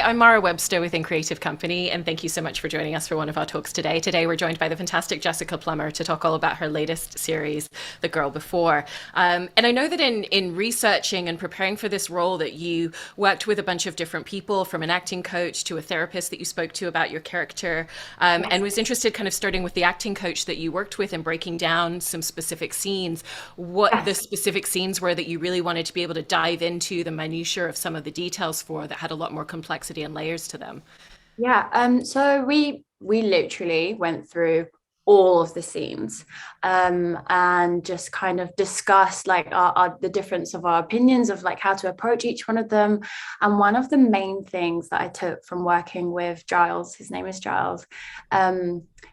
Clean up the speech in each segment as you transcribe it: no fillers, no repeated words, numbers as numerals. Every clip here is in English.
I'm Mara Webster within Creative Company, and thank you so much for joining us for one of our talks today. Today, we're joined by the fantastic Jessica Plummer to talk all about her latest series, The Girl Before. And I know that in researching and preparing for this role that you worked with a bunch of different people, from an acting coach to a therapist that you spoke to about your character, and was interested kind of starting with the acting coach that you worked with and breaking down some specific scenes, what the specific scenes were that you really wanted to be able to dive into the minutiae of some of the details for that had a lot more complexity and layers to them. So we literally went through all of the scenes, and just kind of discussed like the difference of our opinions of like how to approach each one of them. And one of the main things that I took from working with Giles, his name is Giles,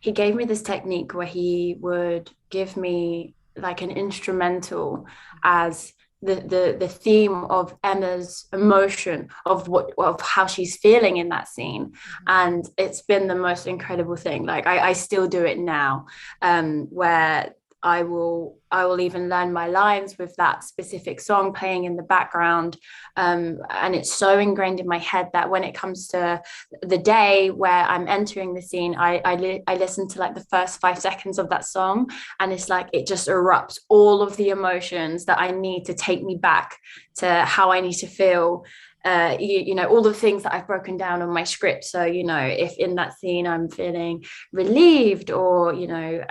he gave me this technique where he would give me like an instrumental as the theme of Emma's emotion of how she's feeling in that scene. And it's been the most incredible thing. Like I still do it now, where I will even learn my lines with that specific song playing in the background, and it's so ingrained in my head that when it comes to the day where I'm entering the scene, I listen to like the first 5 seconds of that song, and it's like it just erupts all of the emotions that I need to take me back to how I need to feel. All the things that I've broken down on my script. So, if in that scene I'm feeling relieved or,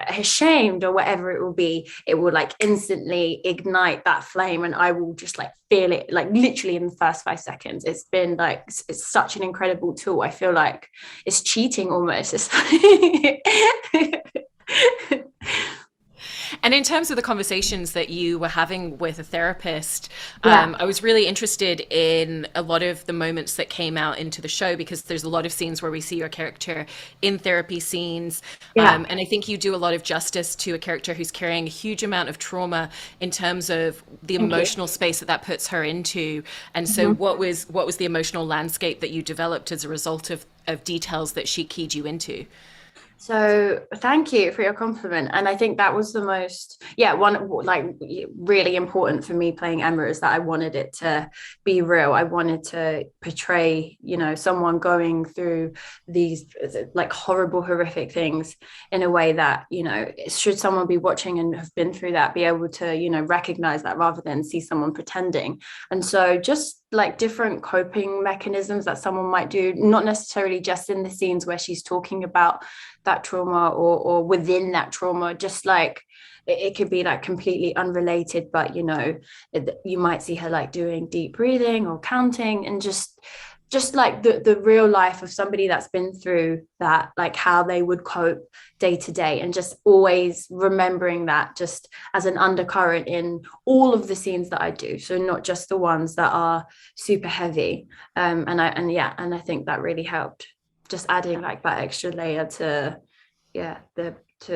ashamed or whatever it will be, it will like instantly ignite that flame, and I will just like feel it like literally in the first 5 seconds. It's been like, it's such an incredible tool. I feel like it's cheating almost. It's like And in terms of the conversations that you were having with a therapist, yeah. I was really interested in a lot of the moments that came out into the show, because there's a lot of scenes where we see your character in therapy scenes. Yeah. And I think you do a lot of justice to a character who's carrying a huge amount of trauma in terms of the Thank you. emotional space that puts her into. And so Mhm. what was the emotional landscape that you developed as a result of details that she keyed you into? So thank you for your compliment. And I think that was the most, one like really important for me playing Emma, is that I wanted it to be real. I wanted to portray, someone going through these like horrible, horrific things in a way that, should someone be watching and have been through that, be able to, recognize that rather than see someone pretending. And so just like different coping mechanisms that someone might do, not necessarily just in the scenes where she's talking about that trauma or within that trauma, just like it could be like completely unrelated, but you might see her like doing deep breathing or counting, and just like the real life of somebody that's been through that, like how they would cope day to day, and just always remembering that just as an undercurrent in all of the scenes that I do, so not just the ones that are super heavy. And I think that really helped, just adding like that extra layer to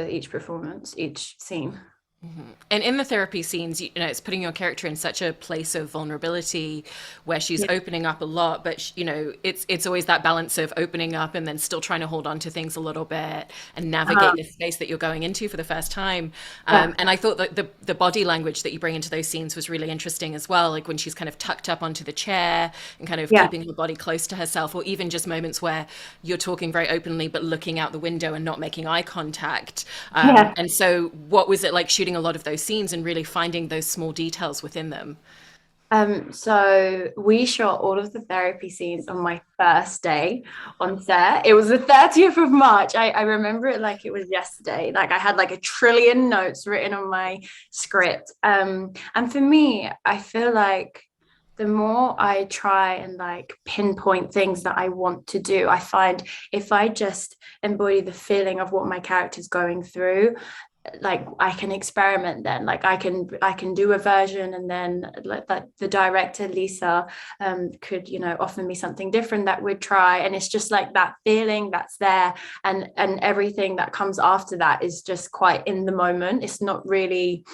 each performance, each scene. And in the therapy scenes, it's putting your character in such a place of vulnerability where she's Yeah. opening up a lot, but it's always that balance of opening up and then still trying to hold on to things a little bit and navigate the space that you're going into for the first time. Yeah. And I thought that the body language that you bring into those scenes was really interesting as well, like when she's kind of tucked up onto the chair and kind of Yeah. keeping her body close to herself, or even just moments where you're talking very openly but looking out the window and not making eye contact. Yeah. And so, what was it like shooting a lot of those scenes and really finding those small details within them? So we shot all of the therapy scenes on my first day on set. It was the 30th of March. I remember it like it was yesterday. Like I had like a trillion notes written on my script. And for me, I feel like the more I try and like pinpoint things that I want to do, I find if I just embody the feeling of what my character's going through, like I can experiment then, like I can do a version, and then like the director Lisa could offer me something different that we'd try, and it's just like that feeling that's there, and everything that comes after that is just quite in the moment. It's not really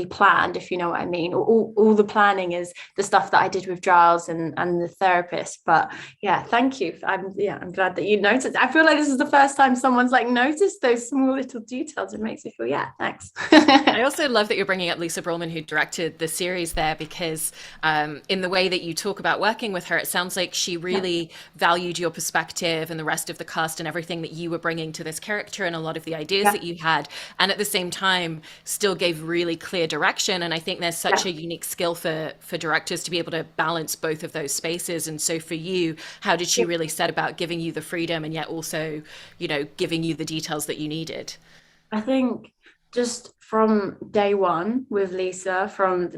planned, if you know what I mean. All the planning is the stuff that I did with Giles and the therapist. But yeah, thank you. I'm glad that you noticed. I feel like this is the first time someone's like noticed those small little details. It makes me beautiful. Yeah, thanks. I also love that you're bringing up Lisa Brolman, who directed the series there, because in the way that you talk about working with her, it sounds like she really valued your perspective and the rest of the cast and everything that you were bringing to this character and a lot of the ideas that you had. And at the same time, still gave really clear direction. And I think there's such a unique skill for directors to be able to balance both of those spaces. And so for you, how did she really set about giving you the freedom and yet also, you know, giving you the details that you needed? I think just from day one with Lisa, from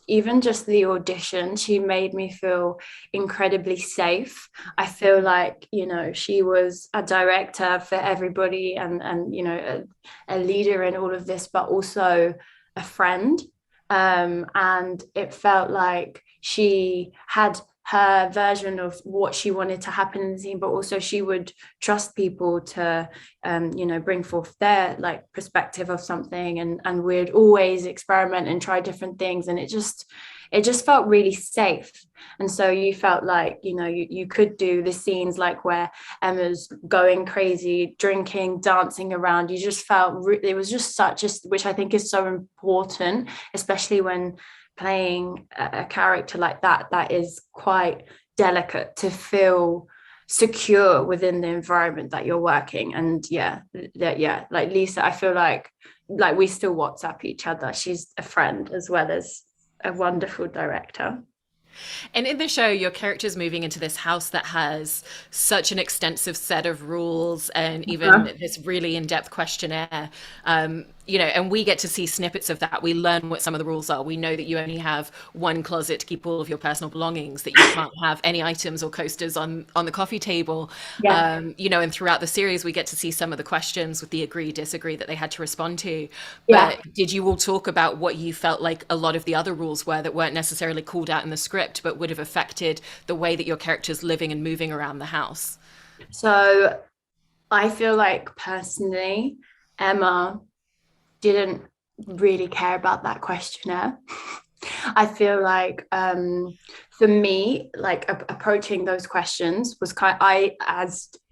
even just the audition, she made me feel incredibly safe. I feel like, you know, she was a director for everybody and you know, a leader in all of this, but also a friend. And it felt like she had her version of what she wanted to happen in the scene, but also she would trust people to you know, bring forth their like perspective of something, and we'd always experiment and try different things, and it just felt really safe. And so you felt like, you know, you could do the scenes like where Emma's going crazy, drinking, dancing around. You just felt it was just such a, which I think is so important, especially when playing a character like that is quite delicate, to feel secure within the environment that you're working. And like Lisa, I feel like we still WhatsApp each other. She's a friend as well as a wonderful director. And in the show, your character's moving into this house that has such an extensive set of rules and even this really in-depth questionnaire. You know, and we get to see snippets of that. We learn what some of the rules are. We know that you only have one closet to keep all of your personal belongings, that you can't have any items or coasters on the coffee table. You know, and throughout the series, we get to see some of the questions with the agree, disagree that they had to respond to. But did you all talk about what you felt like a lot of the other rules were that weren't necessarily called out in the script, but would have affected the way that your character's living and moving around the house? So I feel like personally, Emma didn't really care about that questionnaire. I feel like for me, like approaching those questions was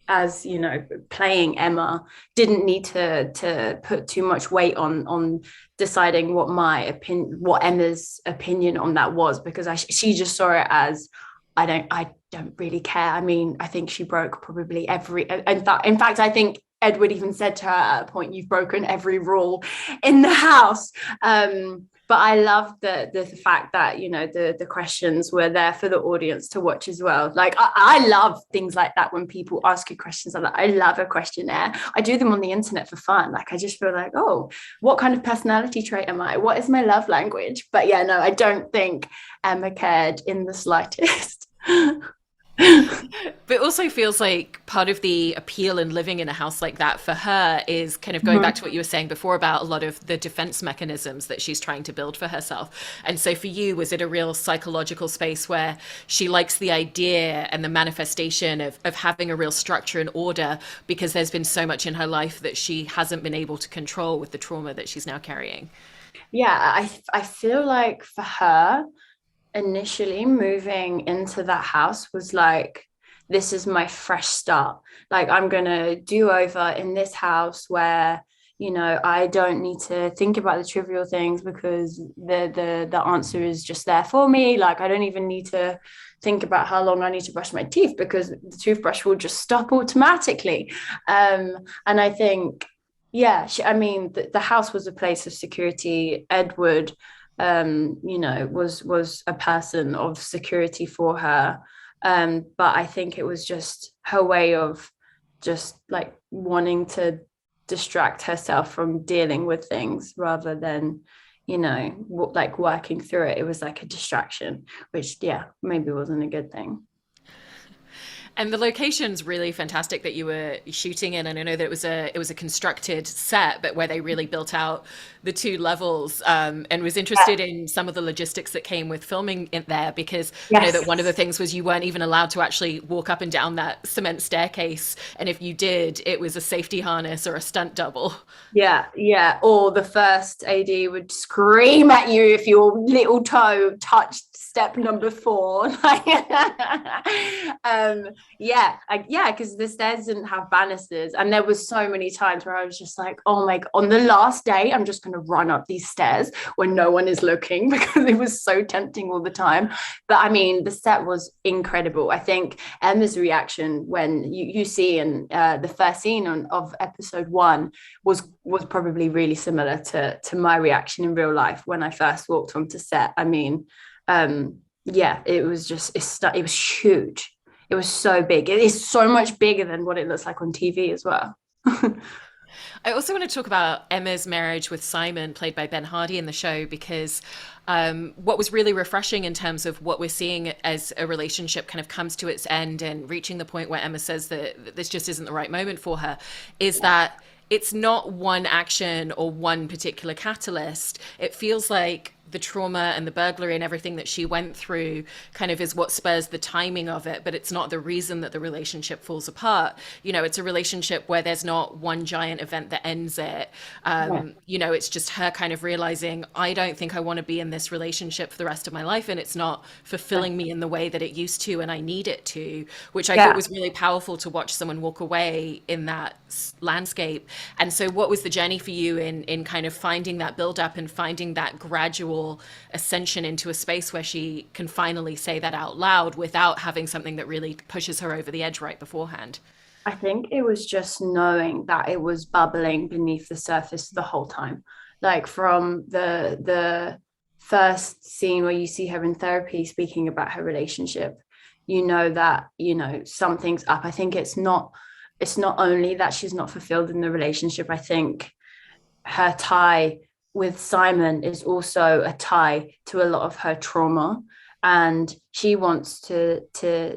as you know, playing Emma, didn't need to put too much weight on deciding what Emma's opinion on that was, because she just saw it as I don't really care. I mean, I think she broke probably every, in fact, I think Edward even said to her at a point, "You've broken every rule in the house." But I love the fact that, you know, the questions were there for the audience to watch as well. Like I love things like that when people ask you questions like that. I love a questionnaire. I do them on the internet for fun. Like I just feel like, oh, what kind of personality trait am I? What is my love language? But yeah, no, I don't think Emma cared in the slightest. But it also feels like part of the appeal in living in a house like that for her is kind of going back to what you were saying before about a lot of the defense mechanisms that she's trying to build for herself. And so for you, was it a real psychological space where she likes the idea and the manifestation of having a real structure and order, because there's been so much in her life that she hasn't been able to control with the trauma that she's now carrying? Yeah, I feel like for her, initially moving into that house was like, this is my fresh start. Like I'm gonna do over in this house where, you know, I don't need to think about the trivial things because the answer is just there for me. Like I don't even need to think about how long I need to brush my teeth because the toothbrush will just stop automatically. And I think, yeah, I mean, the house was a place of security. Edward, you know, was a person of security for her. But I think it was just her way of just like wanting to distract herself from dealing with things rather than, you know, like working through it. It was like a distraction, which, yeah, maybe wasn't a good thing. And the location's really fantastic that you were shooting in. And I know that it was a constructed set, but where they really built out the two levels, and was interested in some of the logistics that came with filming it there, because I know that one of the things was you weren't even allowed to actually walk up and down that cement staircase. And if you did, it was a safety harness or a stunt double. Yeah. Or the first AD would scream at you if your little toe touched step number 4. Yeah, because the stairs didn't have banisters, and there was so many times where I was just like, oh my god, on the last day I'm just going to run up these stairs when no one is looking because it was so tempting all the time. But I mean, the set was incredible. I think Emma's reaction when you see in the first scene of episode 1 was probably really similar to my reaction in real life when I first walked onto set. I mean, yeah, it was just it was huge. It was so big. It is so much bigger than what it looks like on TV as well. I also want to talk about Emma's marriage with Simon, played by Ben Hardy in the show, because what was really refreshing in terms of what we're seeing as a relationship kind of comes to its end and reaching the point where Emma says that this just isn't the right moment for her, is that it's not one action or one particular catalyst. It feels like the trauma and the burglary and everything that she went through kind of is what spurs the timing of it, but it's not the reason that the relationship falls apart. You know, it's a relationship where there's not one giant event that ends it. You know, it's just her kind of realizing, I don't think I want to be in this relationship for the rest of my life, and it's not fulfilling me in the way that it used to, and I need it to, which I thought Yeah. was really powerful to watch someone walk away in that landscape. And so what was the journey for you in kind of finding that build up and finding that gradual ascension into a space where she can finally say that out loud without having something that really pushes her over the edge right beforehand? I think it was just knowing that it was bubbling beneath the surface the whole time. Like from the first scene where you see her in therapy speaking about her relationship, you know that, you know, something's up. I think it's not only that she's not fulfilled in the relationship. I think her tie with Simon is also a tie to a lot of her trauma, and she wants to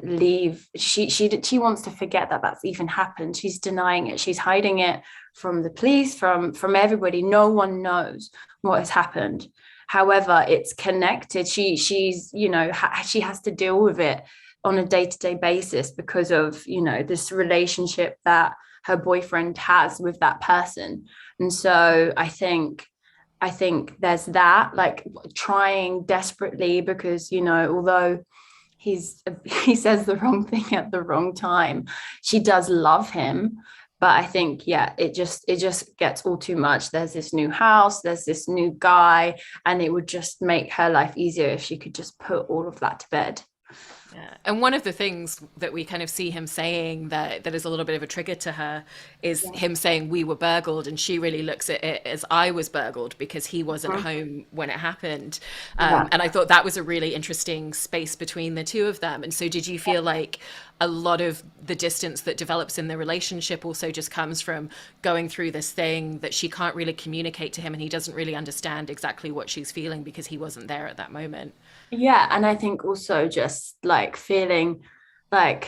leave. She wants to forget that that's even happened. She's denying it. She's hiding it from the police, from everybody. No one knows what has happened. However, it's connected. She's she has to deal with it on a day-to-day basis because of this relationship that her boyfriend has with that person. And so I think there's that, like trying desperately because, although he says the wrong thing at the wrong time, she does love him. But I think, yeah, it just gets all too much. There's this new house, there's this new guy, and it would just make her life easier if she could just put all of that to bed. Yeah. And one of the things that we kind of see him saying that is a little bit of a trigger to her is Yeah. him saying we were burgled, and she really looks at it as I was burgled because he wasn't Mhm. home when it happened. Yeah. And I thought that was a really interesting space between the two of them. And so did you feel like a lot of the distance that develops in the relationship also just comes from going through this thing that she can't really communicate to him, and he doesn't really understand exactly what she's feeling because he wasn't there at that moment? Yeah, and I think also just like feeling like,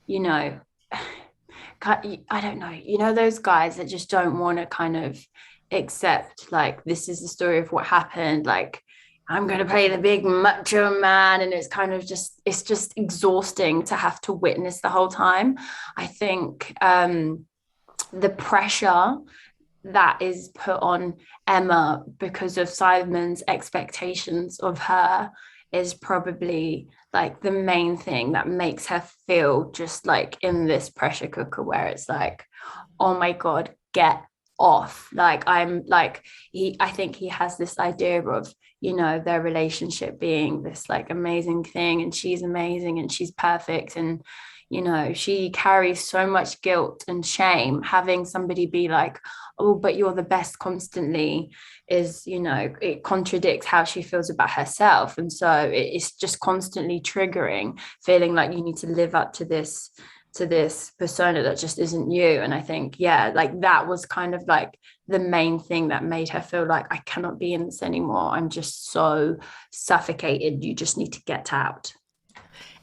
you know, I don't know, those guys that just don't want to kind of accept like this is the story of what happened. Like I'm going to play the big macho man, and it's just exhausting to have to witness the whole time. I think the pressure that is put on Emma because of Simon's expectations of her is probably like the main thing that makes her feel just like in this pressure cooker where it's like, oh my God, get off. Like I'm like I think he has this idea of, their relationship being this like amazing thing, and she's amazing and she's perfect, and she carries so much guilt and shame having somebody be like, oh, but you're the best constantly, is, it contradicts how she feels about herself. And so it's just constantly triggering, feeling like you need to live up to this persona that just isn't you. And I think, yeah, like that was kind of like the main thing that made her feel like I cannot be in this anymore. I'm just so suffocated. You just need to get out.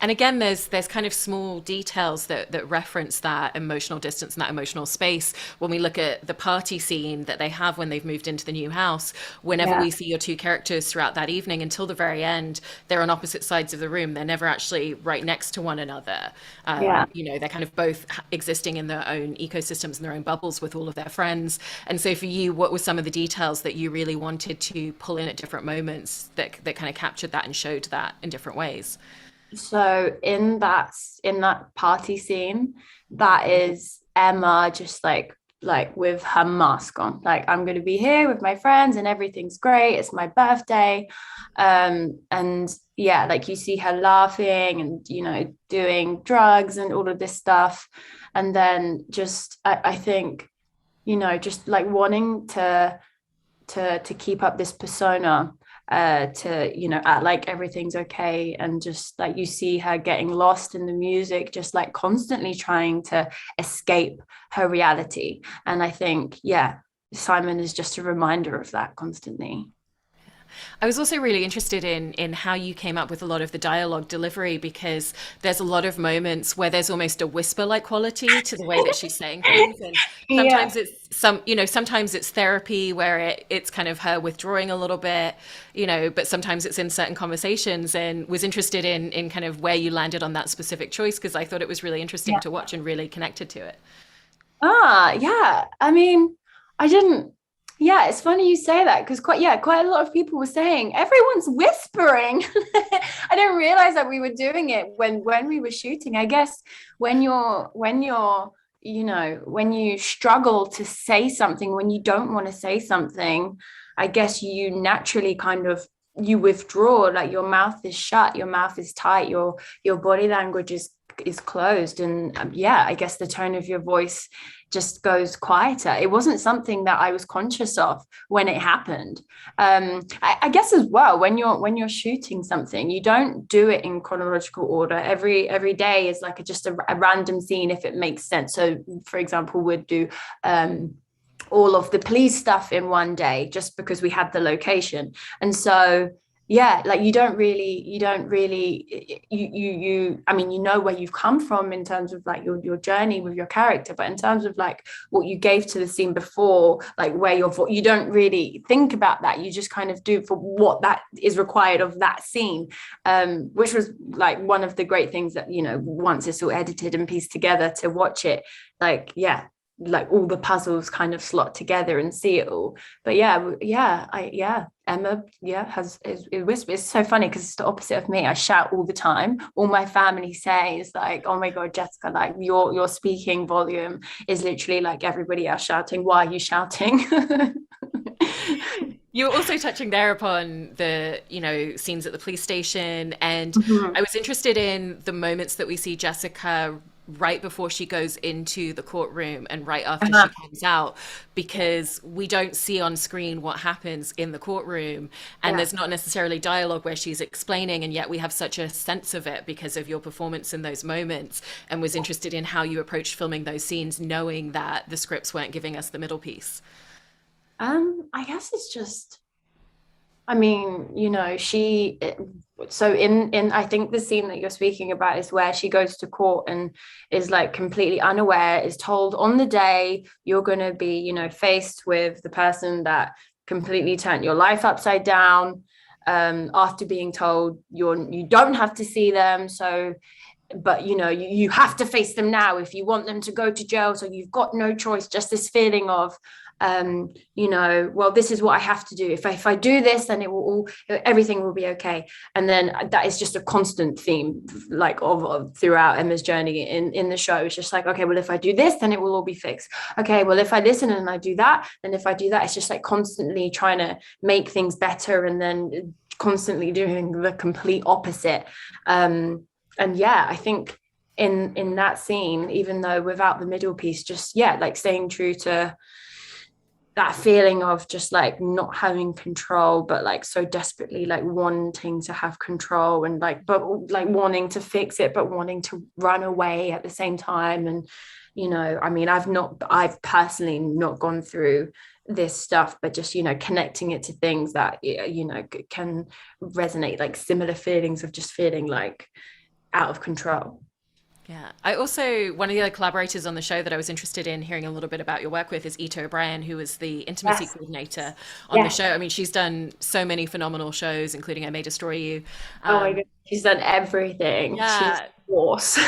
And again, there's kind of small details that reference that emotional distance and that emotional space. When we look at the party scene that they have when they've moved into the new house, whenever Yeah. we see your two characters throughout that evening until the very end, they're on opposite sides of the room. They're never actually right next to one another. Yeah. They're kind of both existing in their own ecosystems and their own bubbles with all of their friends. And so for you, what were some of the details that you really wanted to pull in at different moments that kind of captured that and showed that in different ways? So in that party scene, that is Emma just like with her mask on. Like, I'm gonna be here with my friends and everything's great. It's my birthday. And yeah, like you see her laughing and doing drugs and all of this stuff. And then just I think, just like wanting to keep up this persona, to act like everything's okay, and just like you see her getting lost in the music, just like constantly trying to escape her reality. And I think, yeah, Simon is just a reminder of that constantly. I was also really interested in how you came up with a lot of the dialogue delivery, because there's a lot of moments where there's almost a whisper-like quality to the way that she's saying things, and Yeah. sometimes sometimes it's therapy where it's kind of her withdrawing a little bit, but sometimes it's in certain conversations, and was interested in kind of where you landed on that specific choice, because I thought it was really interesting to watch and really connected to it. Yeah. I mean, I didn't. Yeah, it's funny you say that because quite a lot of people were saying everyone's whispering. I didn't realize that we were doing it when we were shooting. I guess when you struggle to say something, when you don't want to say something, I guess you naturally kind of you withdraw, like your mouth is shut, your mouth is tight, your body language is closed, and yeah, I guess the tone of your voice just goes quieter. It wasn't something that I was conscious of when it happened. I guess as well, when you're shooting something, you don't do it in chronological order. Every day is like just a random scene, if it makes sense. So, for example, we'd do all of the police stuff in one day just because we had the location. And so yeah, like I mean, where you've come from in terms of like your journey with your character, but in terms of like what you gave to the scene before, like where you don't really think about that. You just kind of do for what that is required of that scene, which was like one of the great things that once it's all edited and pieced together, to watch it, like, yeah, like all the puzzles kind of slot together and see it all. But Emma, yeah, is whisper. It's so funny because it's the opposite of me. I shout all the time. All my family say is like, oh my god, Jessica, like your speaking volume is literally like everybody else shouting. Why are you shouting? You were also touching there upon the, scenes at the police station. And I Mhm. was interested in the moments that we see Jessica right before she goes into the courtroom and right after she Uh-huh. comes out, because we don't see on screen what happens in the courtroom. And Yeah. there's not necessarily dialogue where she's explaining, and yet we have such a sense of it because of your performance in those moments. And was interested in how you approached filming those scenes, knowing that the scripts weren't giving us the middle piece. I guess it's just, I mean, so in I think the scene that you're speaking about is where she goes to court and is like completely unaware, is told on the day you're going to be, faced with the person that completely turned your life upside down, after being told you don't have to see them. So but you have to face them now if you want them to go to jail, so you've got no choice. Just this feeling of well, this is what I have to do. If I do this, then it will all everything will be okay. And then that is just a constant theme, like of throughout Emma's journey in the show. It's just like, okay, well, if I do this, then it will all be fixed. Okay, well, if I listen and I do that, then if I do that, it's just like constantly trying to make things better, and then constantly doing the complete opposite. And yeah, I think in that scene, even though without the middle piece, just yeah, like staying true to that feeling of just like not having control, but like so desperately like wanting to have control, and like but like wanting to fix it but wanting to run away at the same time. And I mean, I've personally not gone through this stuff, but just connecting it to things that can resonate, like similar feelings of just feeling like out of control. Yeah. I also, one of the other collaborators on the show that I was interested in hearing a little bit about your work with is Ito O'Brien, who was the intimacy Yes. coordinator on the Yes. show. I mean, she's done so many phenomenal shows, including I May Destroy You. Oh my Um, god, she's done everything. She's yeah. force.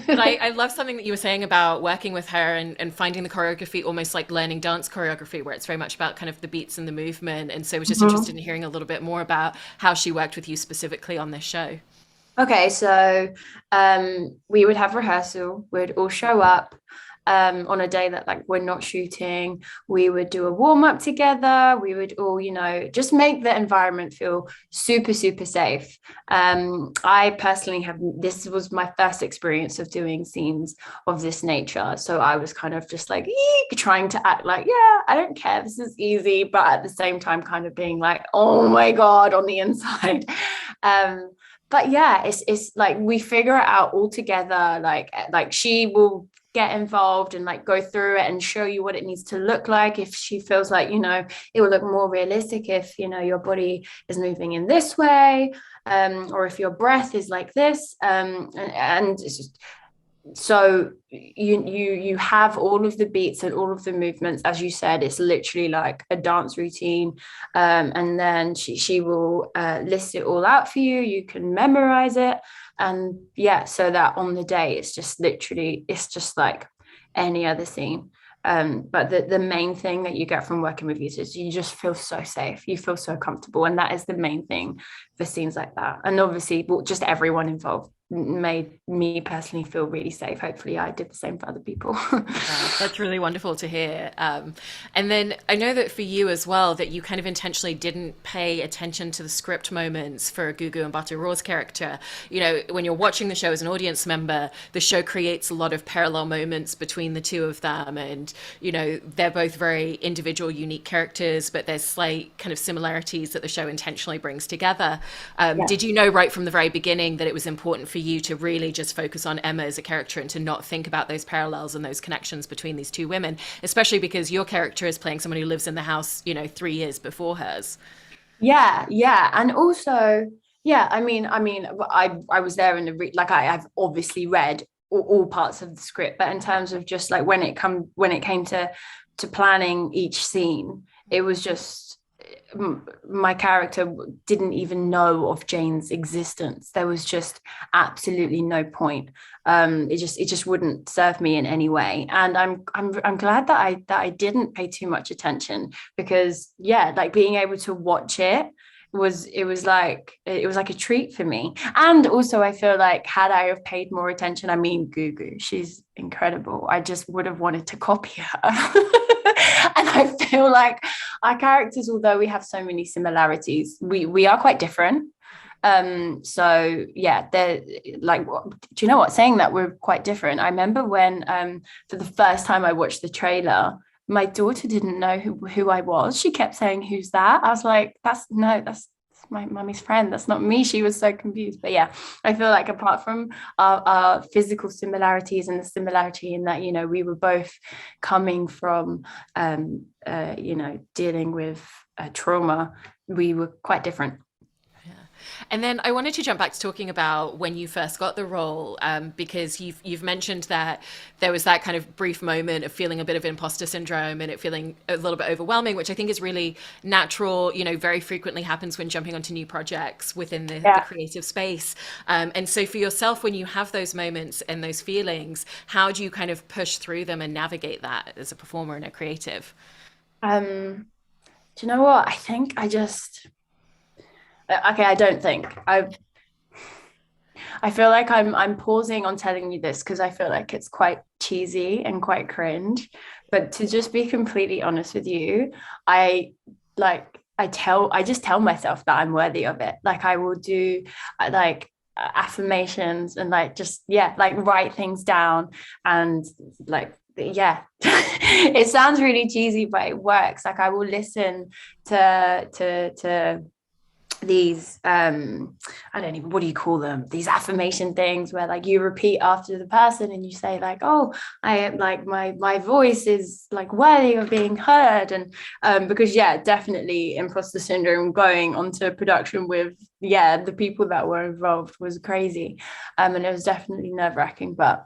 But I love something that you were saying about working with her and finding the choreography almost like learning dance choreography, where it's very much about kind of the beats and the movement. And so I was just interested Mhm. in hearing a little bit more about how she worked with you specifically on this show. Okay, so we would have rehearsal. We'd all show up on a day that like we're not shooting. We would do a warm up together. We would all, just make the environment feel super, super safe. I personally have, this was my first experience of doing scenes of this nature. So I was kind of just like trying to act like, yeah, I don't care. This is easy. But at the same time, kind of being like, oh my God, on the inside. Um, but yeah, it's like we figure it out all together. Like she will get involved and like go through it and show you what it needs to look like. If she feels like, it will look more realistic if, your body is moving in this way, or if your breath is like this. And it's just, so you have all of the beats and all of the movements. As you said, it's literally like a dance routine, and then she will list it all out for you. You can memorize it, and yeah, so that on the day it's just like any other scene. But the main thing that you get from working with users, you just feel so safe, you feel so comfortable, and that is the main thing for scenes like that. And obviously, well, just everyone involved made me personally feel really safe. Hopefully I did the same for other people. Yeah, that's really wonderful to hear. And then I know that for you as well, that you kind of intentionally didn't pay attention to the script moments for Gugu Mbatha-Raw's character. When you're watching the show as an audience member, the show creates a lot of parallel moments between the two of them. And, they're both very individual, unique characters, but there's slight kind of similarities that the show intentionally brings together. Yeah. Did you know right from the very beginning that it was important for you to really just focus on Emma as a character and to not think about those parallels and those connections between these two women, especially because your character is playing someone who lives in the house, 3 years before hers? Yeah, and also, yeah, I was there in the like I've obviously read all parts of the script, but in terms of just like when it came to planning each scene, it was just my character didn't even know of Jane's existence. There was just absolutely no point. It just wouldn't serve me in any way, and I'm glad that I didn't pay too much attention, because yeah, like being able to watch it was like a treat for me. And also I feel like had I have paid more attention, I mean, Gugu, she's incredible, I just would have wanted to copy her. And I feel like our characters, although we have so many similarities, we are quite different. So yeah, they're like, do you know what, saying that we're quite different, I remember when for the first time I watched the trailer, my daughter didn't know who I was. She kept saying, "Who's that?" I was like, that's my mummy's friend. That's not me." She was so confused. But yeah, I feel like apart from our physical similarities and the similarity in that, we were both coming from, dealing with trauma, we were quite different. And then I wanted to jump back to talking about when you first got the role, because you've mentioned that there was that kind of brief moment of feeling a bit of imposter syndrome and it feeling a little bit overwhelming, which I think is really natural. Very frequently happens when jumping onto new projects within the Yeah. creative space. And so for yourself, when you have those moments and those feelings, how do you kind of push through them and navigate that as a performer and a creative? Do you know what? I think I just okay, I don't think I feel like I'm pausing on telling you this because I feel like it's quite cheesy and quite cringe. But to just be completely honest with you, I I just tell myself that I'm worthy of it. Like I will do like affirmations and like just yeah, like write things down and like yeah. It sounds really cheesy, but it works. Like I will listen to these I don't even, what do you call them, these affirmation things where like you repeat after the person and you say like, oh, I am like my voice is like worthy of being heard. And because yeah, definitely imposter syndrome going onto production with yeah the people that were involved was crazy, and it was definitely nerve-wracking, but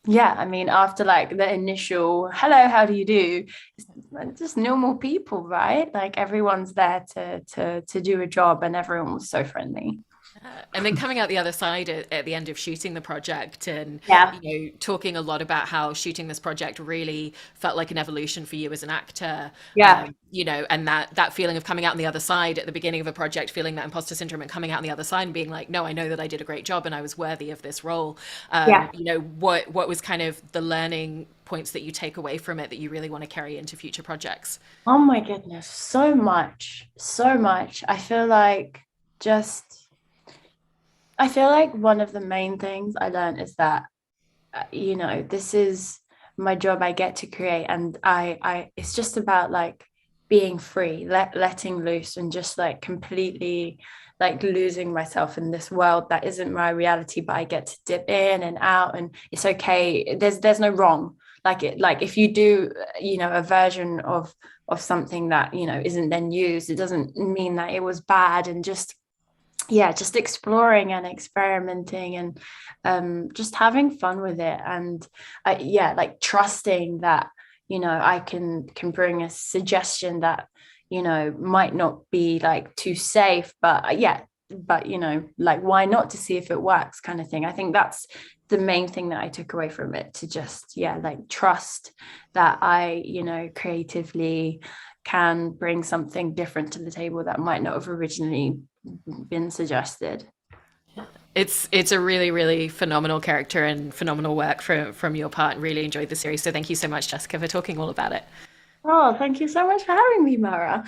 yeah, I mean, after like the initial hello, how do you do, it's just normal people, right? Like everyone's there to do a job, and everyone was so friendly. And then coming out the other side at the end of shooting the project and, Yeah, talking a lot about how shooting this project really felt like an evolution for you as an actor, yeah, and that feeling of coming out on the other side at the beginning of a project, feeling that imposter syndrome and coming out on the other side and being like, no, I know that I did a great job and I was worthy of this role. yeah. What was kind of the learning points that you take away from it that you really want to carry into future projects? Oh my goodness, so much, so much. Just, I feel like one of the main things I learned is that, this is my job. I get to create, and it's just about like being free, letting loose, and just like completely like losing myself in this world that isn't my reality, but I get to dip in and out, and it's okay. There's no wrong. Like if you do, a version of something that isn't then used, it doesn't mean that it was bad. And just, yeah, just exploring and experimenting, and just having fun with it. And yeah, like trusting that I can bring a suggestion that might not be like too safe, but yeah, but like why not, to see if it works, kind of thing. I think that's the main thing that I took away from it, to just, yeah, like trust that I creatively can bring something different to the table that might not have originally been suggested. It's a really, really phenomenal character and phenomenal work from your part, and really enjoyed the series. So thank you so much, Jessica, for talking all about it. Oh, thank you so much for having me, Mara.